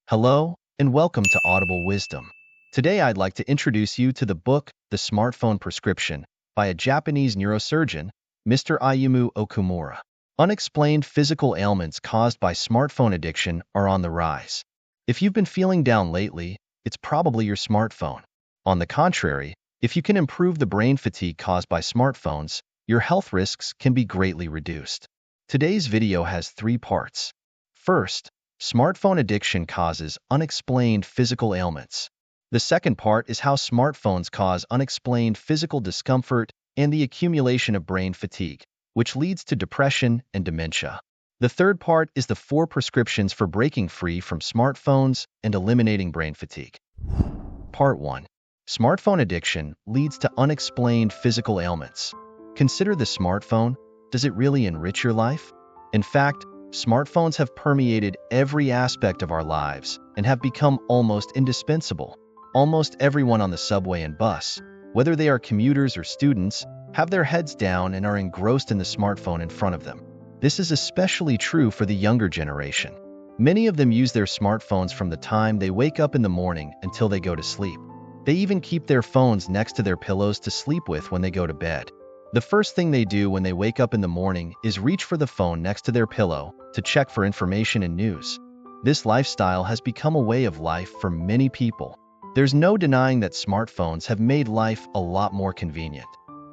Hello, and welcome to Audible Wisdom. Today I'd like to introduce you to the book, The Smartphone Prescription, by a Japanese neurosurgeon, Mr. Ayumu Okumura. Unexplained physical ailments caused by smartphone addiction are on the rise. If you've been feeling down lately, it's probably your smartphone. On the contrary, if you can improve the brain fatigue caused by smartphones, your health risks can be greatly reduced. Today's video has 3 parts. First, smartphone addiction causes unexplained physical ailments. The second part is how smartphones cause unexplained physical discomfort and the accumulation of brain fatigue, which leads to depression and dementia. The third part is the 4 prescriptions for breaking free from smartphones and eliminating brain fatigue. Part 1. Smartphone addiction leads to unexplained physical ailments. Consider the smartphone. Does it really enrich your life? In fact, smartphones have permeated every aspect of our lives and have become almost indispensable. Almost everyone on the subway and bus, whether they are commuters or students, have their heads down and are engrossed in the smartphone in front of them. This is especially true for the younger generation. Many of them use their smartphones from the time they wake up in the morning until they go to sleep. They even keep their phones next to their pillows to sleep with when they go to bed. The first thing they do when they wake up in the morning is reach for the phone next to their pillow to check for information and news. This lifestyle has become a way of life for many people. There's no denying that smartphones have made life a lot more convenient.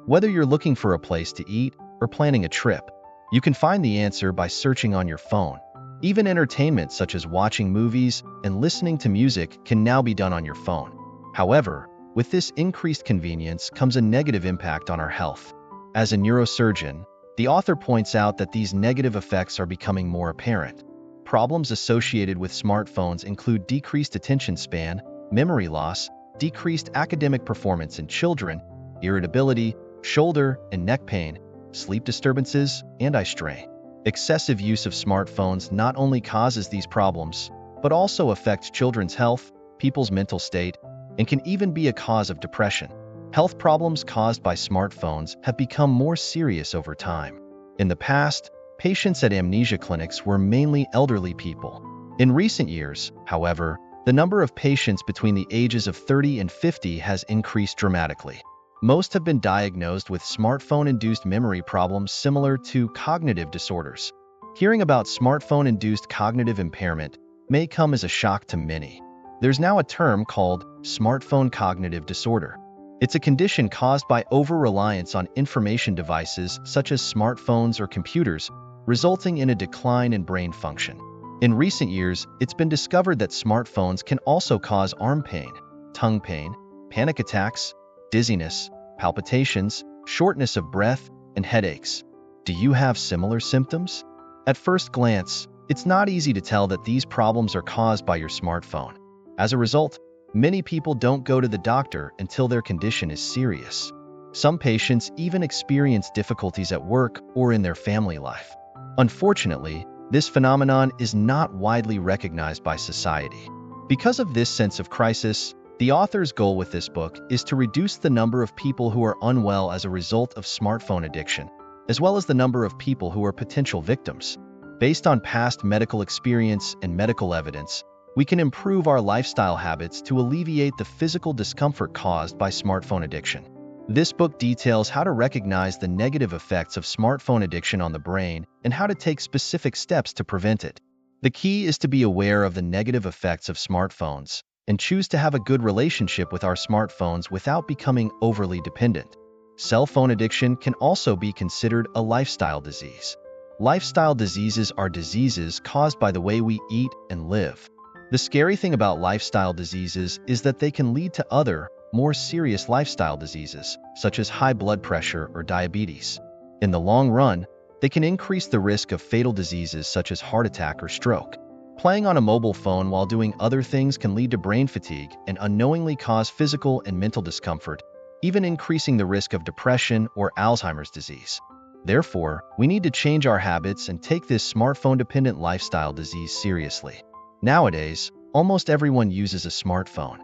Whether you're looking for a place to eat or planning a trip, you can find the answer by searching on your phone. Even entertainment such as watching movies and listening to music can now be done on your phone. However, with this increased convenience comes a negative impact on our health. As a neurosurgeon, the author points out that these negative effects are becoming more apparent. Problems associated with smartphones include decreased attention span, memory loss, decreased academic performance in children, irritability, shoulder and neck pain, sleep disturbances, and eye strain. Excessive use of smartphones not only causes these problems, but also affects children's health, people's mental state, and can even be a cause of depression. Health problems caused by smartphones have become more serious over time. In the past, patients at amnesia clinics were mainly elderly people. In recent years, however, the number of patients between the ages of 30 and 50 has increased dramatically. Most have been diagnosed with smartphone-induced memory problems similar to cognitive disorders. Hearing about smartphone-induced cognitive impairment may come as a shock to many. There's now a term called smartphone cognitive disorder. It's a condition caused by over-reliance on information devices such as smartphones or computers, resulting in a decline in brain function. In recent years, it's been discovered that smartphones can also cause arm pain, tongue pain, panic attacks, dizziness, palpitations, shortness of breath, and headaches. Do you have similar symptoms? At first glance, it's not easy to tell that these problems are caused by your smartphone. As a result, many people don't go to the doctor until their condition is serious. Some patients even experience difficulties at work or in their family life. Unfortunately, this phenomenon is not widely recognized by society. Because of this sense of crisis, the author's goal with this book is to reduce the number of people who are unwell as a result of smartphone addiction, as well as the number of people who are potential victims. Based on past medical experience and medical evidence, we can improve our lifestyle habits to alleviate the physical discomfort caused by smartphone addiction. This book details how to recognize the negative effects of smartphone addiction on the brain and how to take specific steps to prevent it. The key is to be aware of the negative effects of smartphones and choose to have a good relationship with our smartphones without becoming overly dependent. Cell phone addiction can also be considered a lifestyle disease. Lifestyle diseases are diseases caused by the way we eat and live. The scary thing about lifestyle diseases is that they can lead to other, more serious lifestyle diseases, such as high blood pressure or diabetes. In the long run, they can increase the risk of fatal diseases such as heart attack or stroke. Playing on a mobile phone while doing other things can lead to brain fatigue and unknowingly cause physical and mental discomfort, even increasing the risk of depression or Alzheimer's disease. Therefore, we need to change our habits and take this smartphone-dependent lifestyle disease seriously. Nowadays, almost everyone uses a smartphone.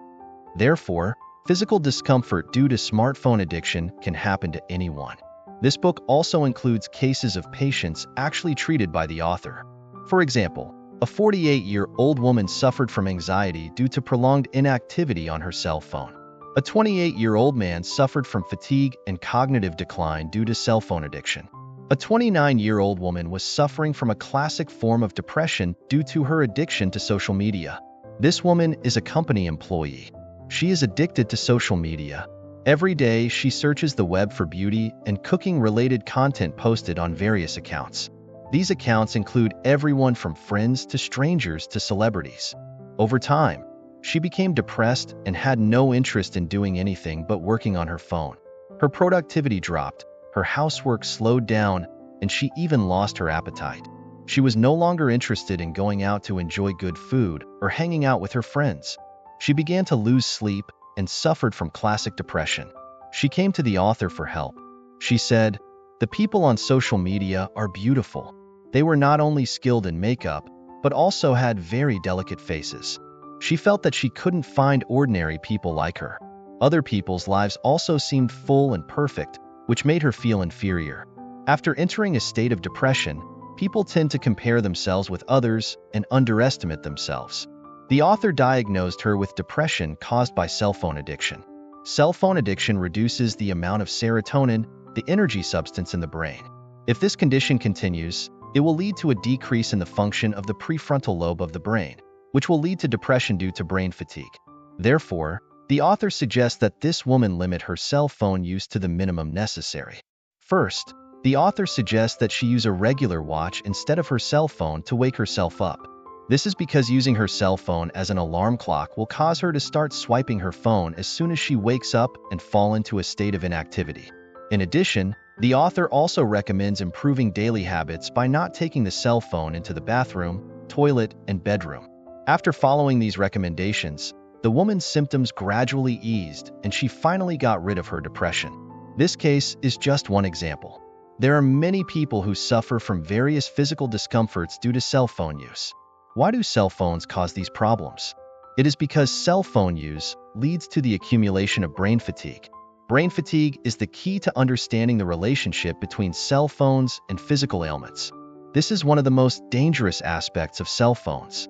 Therefore, physical discomfort due to smartphone addiction can happen to anyone. This book also includes cases of patients actually treated by the author. For example, A 48-year-old woman suffered from anxiety due to prolonged inactivity on her cell phone. A 28-year-old man suffered from fatigue and cognitive decline due to cell phone addiction. A 29-year-old woman was suffering from a classic form of depression due to her addiction to social media. This woman is a company employee. She is addicted to social media. Every day, she searches the web for beauty and cooking-related content posted on various accounts. These accounts include everyone from friends to strangers to celebrities. Over time, she became depressed and had no interest in doing anything but working on her phone. Her productivity dropped, her housework slowed down, and she even lost her appetite. She was no longer interested in going out to enjoy good food or hanging out with her friends. She began to lose sleep and suffered from classic depression. She came to the author for help. She said, "The people on social media are beautiful. They were not only skilled in makeup, but also had very delicate faces." She felt that she couldn't find ordinary people like her. Other people's lives also seemed full and perfect, which made her feel inferior. After entering a state of depression, people tend to compare themselves with others and underestimate themselves. The author diagnosed her with depression caused by cell phone addiction. Cell phone addiction reduces the amount of serotonin, the energy substance in the brain. If this condition continues, it will lead to a decrease in the function of the prefrontal lobe of the brain, which will lead to depression due to brain fatigue. Therefore, the author suggests that this woman limit her cell phone use to the minimum necessary. First, the author suggests that she use a regular watch instead of her cell phone to wake herself up. This is because using her cell phone as an alarm clock will cause her to start swiping her phone as soon as she wakes up and fall into a state of inactivity. In addition, the author also recommends improving daily habits by not taking the cell phone into the bathroom, toilet, and bedroom. After following these recommendations, the woman's symptoms gradually eased and she finally got rid of her depression. This case is just one example. There are many people who suffer from various physical discomforts due to cell phone use. Why do cell phones cause these problems? It is because cell phone use leads to the accumulation of brain fatigue. Brain fatigue is the key to understanding the relationship between cell phones and physical ailments. This is one of the most dangerous aspects of cell phones.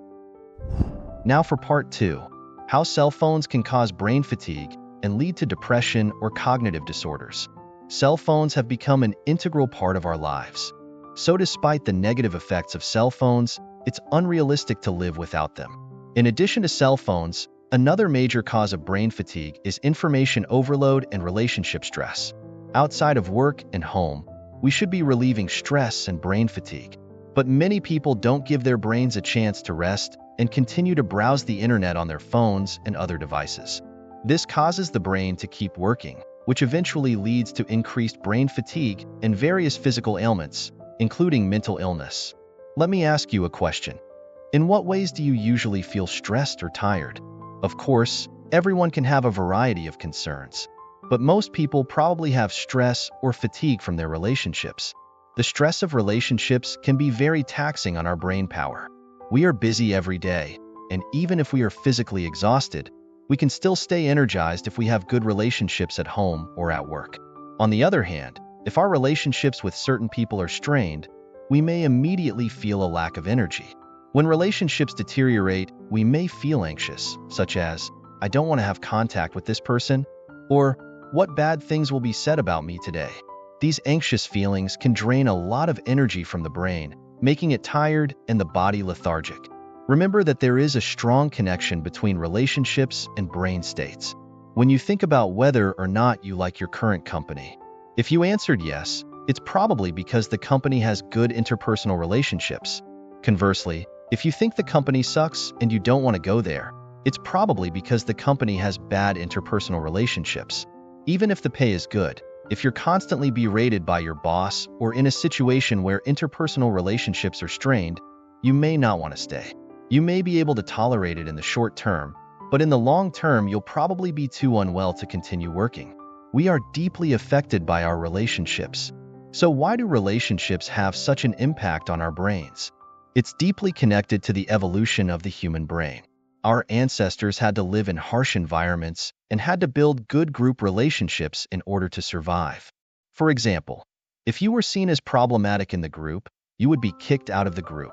Now for part 2, how cell phones can cause brain fatigue and lead to depression or cognitive disorders. Cell phones have become an integral part of our lives. So despite the negative effects of cell phones, it's unrealistic to live without them. In addition to cell phones, another major cause of brain fatigue is information overload and relationship stress. Outside of work and home, we should be relieving stress and brain fatigue. But many people don't give their brains a chance to rest and continue to browse the internet on their phones and other devices. This causes the brain to keep working, which eventually leads to increased brain fatigue and various physical ailments, including mental illness. Let me ask you a question. In what ways do you usually feel stressed or tired? Of course, everyone can have a variety of concerns, but most people probably have stress or fatigue from their relationships. The stress of relationships can be very taxing on our brain power. We are busy every day, and even if we are physically exhausted, we can still stay energized if we have good relationships at home or at work. On the other hand, if our relationships with certain people are strained, we may immediately feel a lack of energy. When relationships deteriorate, we may feel anxious, such as, "I don't want to have contact with this person," or "What bad things will be said about me today?" These anxious feelings can drain a lot of energy from the brain, making it tired and the body lethargic. Remember that there is a strong connection between relationships and brain states. When you think about whether or not you like your current company, if you answered yes, it's probably because the company has good interpersonal relationships. Conversely, if you think the company sucks and you don't want to go there, it's probably because the company has bad interpersonal relationships. Even if the pay is good, if you're constantly berated by your boss or in a situation where interpersonal relationships are strained, you may not want to stay. You may be able to tolerate it in the short term, but in the long term, you'll probably be too unwell to continue working. We are deeply affected by our relationships. So why do relationships have such an impact on our brains? It's deeply connected to the evolution of the human brain. Our ancestors had to live in harsh environments and had to build good group relationships in order to survive. For example, if you were seen as problematic in the group, you would be kicked out of the group.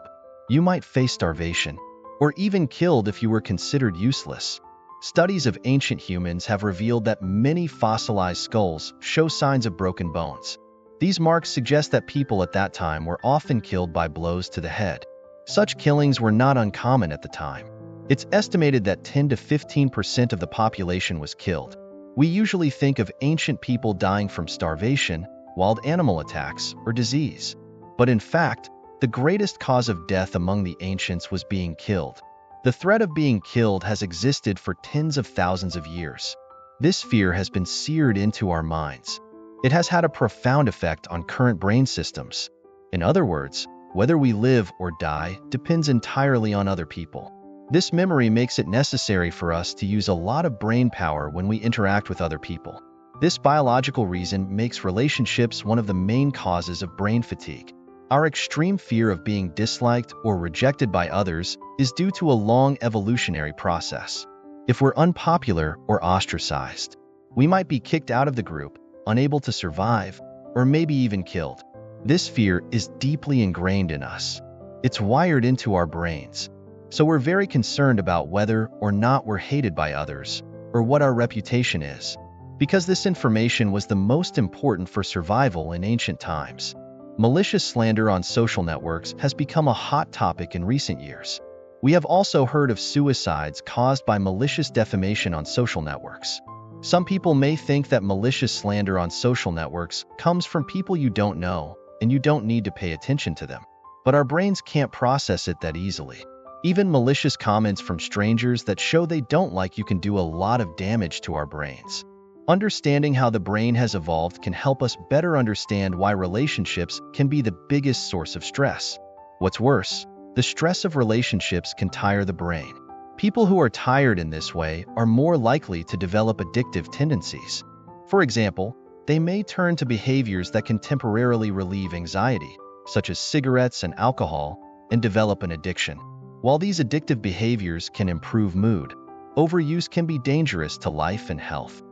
You might face starvation, or even killed if you were considered useless. Studies of ancient humans have revealed that many fossilized skulls show signs of broken bones. These marks suggest that people at that time were often killed by blows to the head. Such killings were not uncommon at the time. It's estimated that 10 to 15% of the population was killed. We usually think of ancient people dying from starvation, wild animal attacks, or disease. But in fact, the greatest cause of death among the ancients was being killed. The threat of being killed has existed for tens of thousands of years. This fear has been seared into our minds. It has had a profound effect on current brain systems. In other words, whether we live or die depends entirely on other people. This memory makes it necessary for us to use a lot of brain power when we interact with other people. This biological reason makes relationships one of the main causes of brain fatigue. Our extreme fear of being disliked or rejected by others is due to a long evolutionary process. If we're unpopular or ostracized, we might be kicked out of the group, unable to survive, or maybe even killed. This fear is deeply ingrained in us. It's wired into our brains. So we're very concerned about whether or not we're hated by others, or what our reputation is, because this information was the most important for survival in ancient times. Malicious slander on social networks has become a hot topic in recent years. We have also heard of suicides caused by malicious defamation on social networks. Some people may think that malicious slander on social networks comes from people you don't know, and you don't need to pay attention to them. But our brains can't process it that easily. Even malicious comments from strangers that show they don't like you can do a lot of damage to our brains. Understanding how the brain has evolved can help us better understand why relationships can be the biggest source of stress. What's worse, the stress of relationships can tire the brain. People who are tired in this way are more likely to develop addictive tendencies. For example, they may turn to behaviors that can temporarily relieve anxiety, such as cigarettes and alcohol, and develop an addiction. While these addictive behaviors can improve mood, overuse can be dangerous to life and health.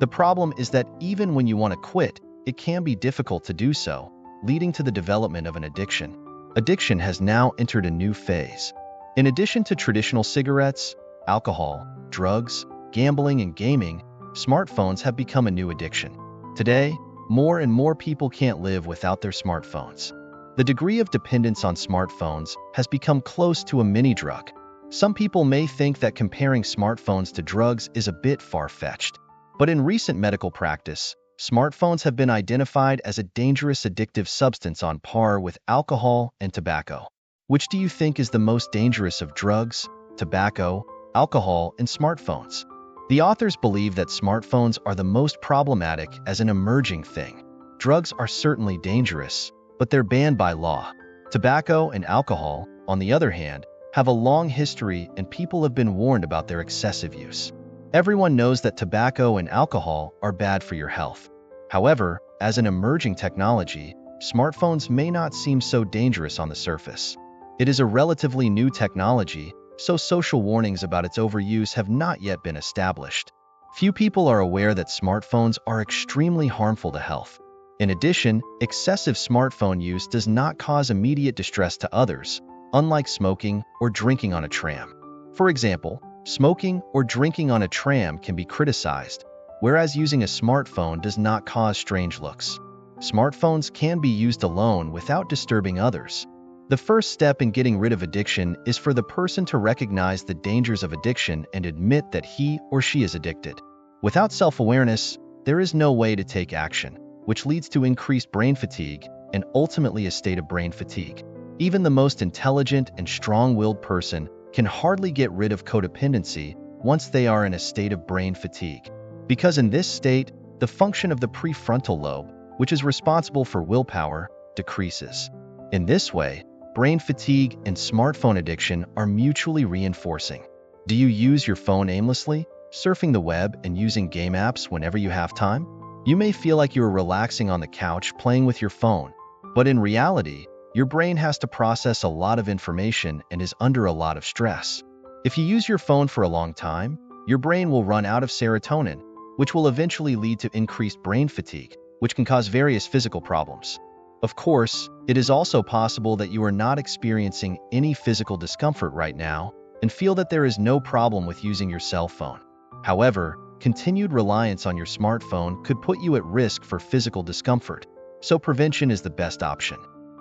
The problem is that even when you want to quit, it can be difficult to do so, leading to the development of an addiction. Addiction has now entered a new phase. In addition to traditional cigarettes, alcohol, drugs, gambling, and gaming, smartphones have become a new addiction. Today, more and more people can't live without their smartphones. The degree of dependence on smartphones has become close to a mini-drug. Some people may think that comparing smartphones to drugs is a bit far-fetched. But in recent medical practice, smartphones have been identified as a dangerous addictive substance on par with alcohol and tobacco. Which do you think is the most dangerous of drugs, tobacco, alcohol, and smartphones? The authors believe that smartphones are the most problematic as an emerging thing. Drugs are certainly dangerous, but they're banned by law. Tobacco and alcohol, on the other hand, have a long history and people have been warned about their excessive use. Everyone knows that tobacco and alcohol are bad for your health. However, as an emerging technology, smartphones may not seem so dangerous on the surface. It is a relatively new technology, so social warnings about its overuse have not yet been established. Few people are aware that smartphones are extremely harmful to health. In addition, excessive smartphone use does not cause immediate distress to others, unlike smoking or drinking on a tram. For example, smoking or drinking on a tram can be criticized, whereas using a smartphone does not cause strange looks. Smartphones can be used alone without disturbing others. The first step in getting rid of addiction is for the person to recognize the dangers of addiction and admit that he or she is addicted. Without self-awareness, there is no way to take action, which leads to increased brain fatigue and ultimately a state of brain fatigue. Even the most intelligent and strong-willed person can hardly get rid of codependency once they are in a state of brain fatigue. Because in this state, the function of the prefrontal lobe, which is responsible for willpower, decreases. In this way, brain fatigue and smartphone addiction are mutually reinforcing. Do you use your phone aimlessly, surfing the web and using game apps whenever you have time? You may feel like you are relaxing on the couch playing with your phone, but in reality, your brain has to process a lot of information and is under a lot of stress. If you use your phone for a long time, your brain will run out of serotonin, which will eventually lead to increased brain fatigue, which can cause various physical problems. Of course, it is also possible that you are not experiencing any physical discomfort right now and feel that there is no problem with using your cell phone. However, continued reliance on your smartphone could put you at risk for physical discomfort, so prevention is the best option.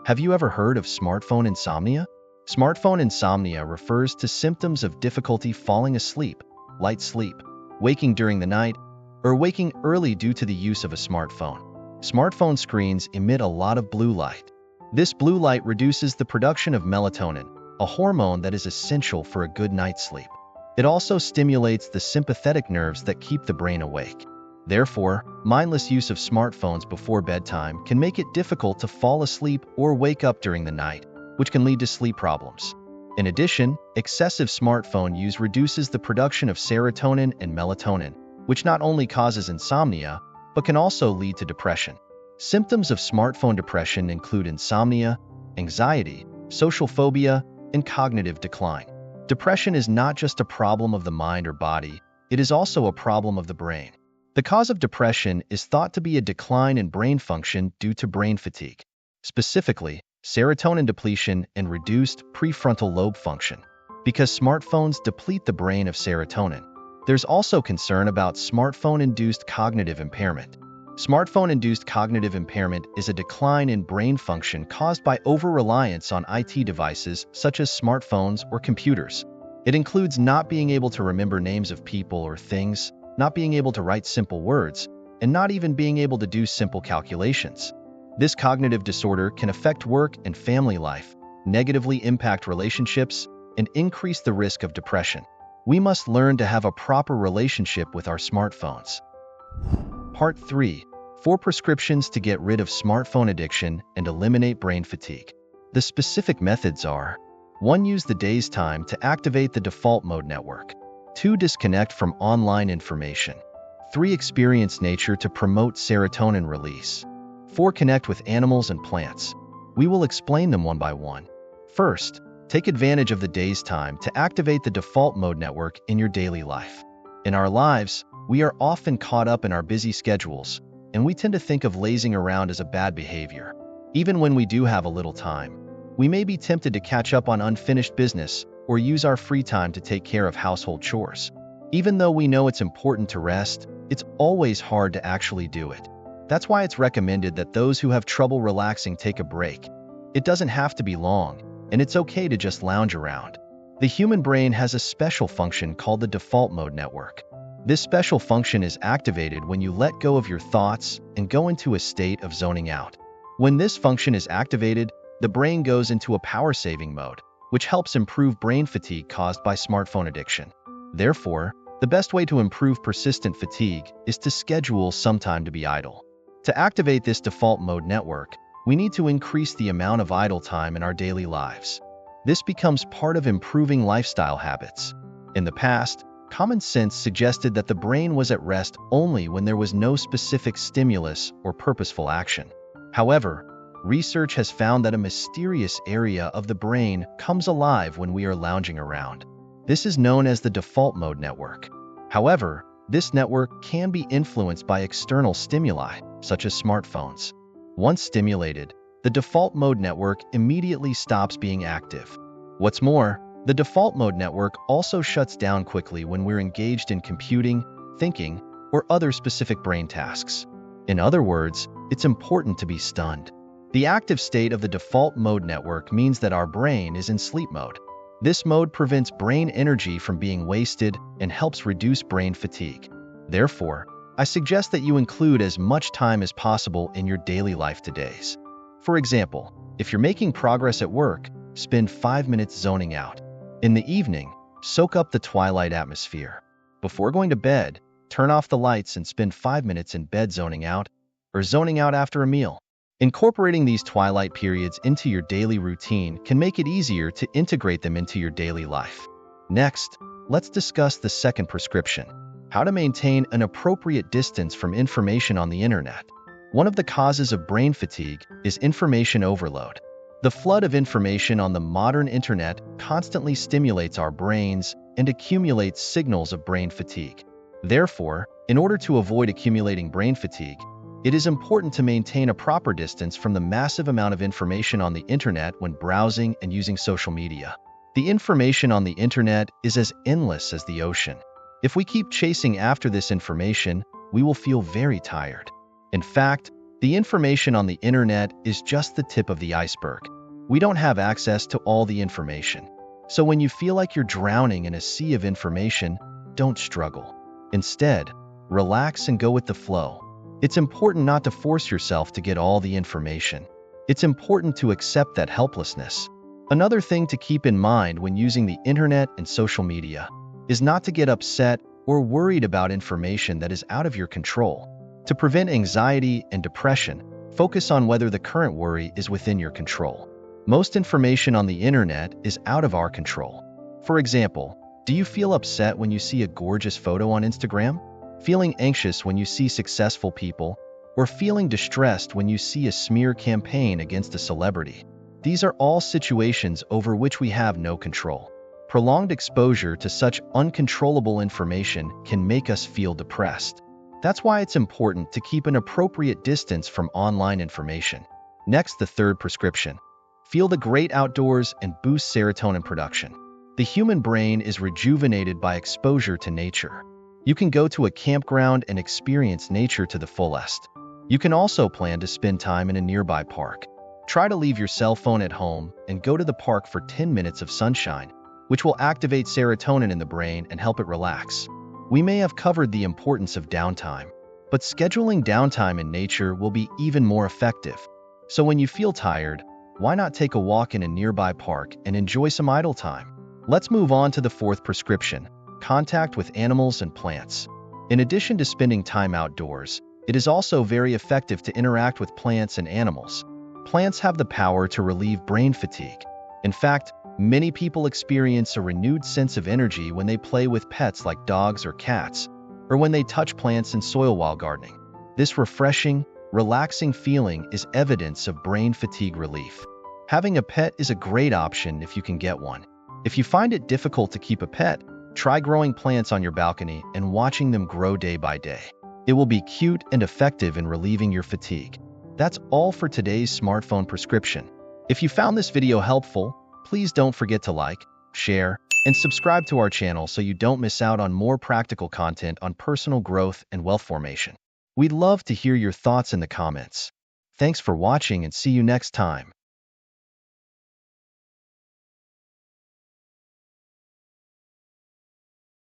Have you ever heard of smartphone insomnia? Smartphone insomnia refers to symptoms of difficulty falling asleep, light sleep, waking during the night, or waking early due to the use of a smartphone. Smartphone screens emit a lot of blue light. This blue light reduces the production of melatonin, a hormone that is essential for a good night's sleep. It also stimulates the sympathetic nerves that keep the brain awake. Therefore, mindless use of smartphones before bedtime can make it difficult to fall asleep or wake up during the night, which can lead to sleep problems. In addition, excessive smartphone use reduces the production of serotonin and melatonin, which not only causes insomnia, but can also lead to depression. Symptoms of smartphone depression include insomnia, anxiety, social phobia, and cognitive decline. Depression is not just a problem of the mind or body, it is also a problem of the brain. The cause of depression is thought to be a decline in brain function due to brain fatigue, specifically serotonin depletion and reduced prefrontal lobe function. Because smartphones deplete the brain of serotonin, there's also concern about smartphone-induced cognitive impairment. Smartphone-induced cognitive impairment is a decline in brain function caused by over-reliance on IT devices such as smartphones or computers. It includes not being able to remember names of people or things, not being able to write simple words, and not even being able to do simple calculations. This cognitive disorder can affect work and family life, negatively impact relationships, and increase the risk of depression. We must learn to have a proper relationship with our smartphones. Part 3. 4 prescriptions to get rid of smartphone addiction and eliminate brain fatigue. The specific methods are: 1. Use the day's time to activate the default mode network. 2. Disconnect from online information. 3. Experience nature to promote serotonin release. 4. Connect with animals and plants. We will explain them one by one. First, take advantage of the day's time to activate the default mode network in your daily life. In our lives, we are often caught up in our busy schedules, and we tend to think of lazing around as a bad behavior. Even when we do have a little time, we may be tempted to catch up on unfinished business or use our free time to take care of household chores. Even though we know it's important to rest, it's always hard to actually do it. That's why it's recommended that those who have trouble relaxing take a break. It doesn't have to be long, and it's okay to just lounge around. The human brain has a special function called the default mode network. This special function is activated when you let go of your thoughts and go into a state of zoning out. When this function is activated, the brain goes into a power-saving mode, which helps improve brain fatigue caused by smartphone addiction. Therefore, the best way to improve persistent fatigue is to schedule some time to be idle. To activate this default mode network, we need to increase the amount of idle time in our daily lives. This becomes part of improving lifestyle habits. In the past, common sense suggested that the brain was at rest only when there was no specific stimulus or purposeful action. However, research has found that a mysterious area of the brain comes alive when we are lounging around. This is known as the default mode network. However, this network can be influenced by external stimuli, such as smartphones. Once stimulated, the default mode network immediately stops being active. What's more, the default mode network also shuts down quickly when we're engaged in computing, thinking, or other specific brain tasks. In other words, it's important to be stunned. The active state of the default mode network means that our brain is in sleep mode. This mode prevents brain energy from being wasted and helps reduce brain fatigue. Therefore, I suggest that you include as much time as possible in your daily life today. For example, if you're making progress at work, spend 5 minutes zoning out. In the evening, soak up the twilight atmosphere. Before going to bed, turn off the lights and spend 5 minutes in bed zoning out, or zoning out after a meal. Incorporating these twilight periods into your daily routine can make it easier to integrate them into your daily life. Next, let's discuss the second prescription: how to maintain an appropriate distance from information on the internet. One of the causes of brain fatigue is information overload. The flood of information on the modern internet constantly stimulates our brains and accumulates signals of brain fatigue. Therefore, in order to avoid accumulating brain fatigue, It is important to maintain a proper distance from the massive amount of information on the internet when browsing and using social media. The information on the internet is as endless as the ocean. If we keep chasing after this information, we will feel very tired. In fact, the information on the internet is just the tip of the iceberg. We don't have access to all the information. So when you feel like you're drowning in a sea of information, don't struggle. Instead, relax and go with the flow. It's important not to force yourself to get all the information. It's important to accept that helplessness. Another thing to keep in mind when using the internet and social media is not to get upset or worried about information that is out of your control. To prevent anxiety and depression, focus on whether the current worry is within your control. Most information on the internet is out of our control. For example, do you feel upset when you see a gorgeous photo on Instagram? Feeling anxious when you see successful people? Or feeling distressed when you see a smear campaign against a celebrity? These are all situations over which we have no control. Prolonged exposure to such uncontrollable information can make us feel depressed. That's why it's important to keep an appropriate distance from online information. Next, the third prescription. Feel the great outdoors and boost serotonin production. The human brain is rejuvenated by exposure to nature. You can go to a campground and experience nature to the fullest. You can also plan to spend time in a nearby park. Try to leave your cell phone at home and go to the park for 10 minutes of sunshine, which will activate serotonin in the brain and help it relax. We may have covered the importance of downtime, but scheduling downtime in nature will be even more effective. So when you feel tired, why not take a walk in a nearby park and enjoy some idle time? Let's move on to the fourth prescription, contact with animals and plants. In addition to spending time outdoors, it is also very effective to interact with plants and animals. Plants have the power to relieve brain fatigue. In fact, many people experience a renewed sense of energy when they play with pets like dogs or cats, or when they touch plants and soil while gardening. This refreshing, relaxing feeling is evidence of brain fatigue relief. Having a pet is a great option if you can get one. If you find it difficult to keep a pet, try growing plants on your balcony and watching them grow day by day. It will be cute and effective in relieving your fatigue. That's all for today's smartphone prescription. If you found this video helpful, please don't forget to like, share, and subscribe to our channel so you don't miss out on more practical content on personal growth and wealth formation. We'd love to hear your thoughts in the comments. Thanks for watching and see you next time.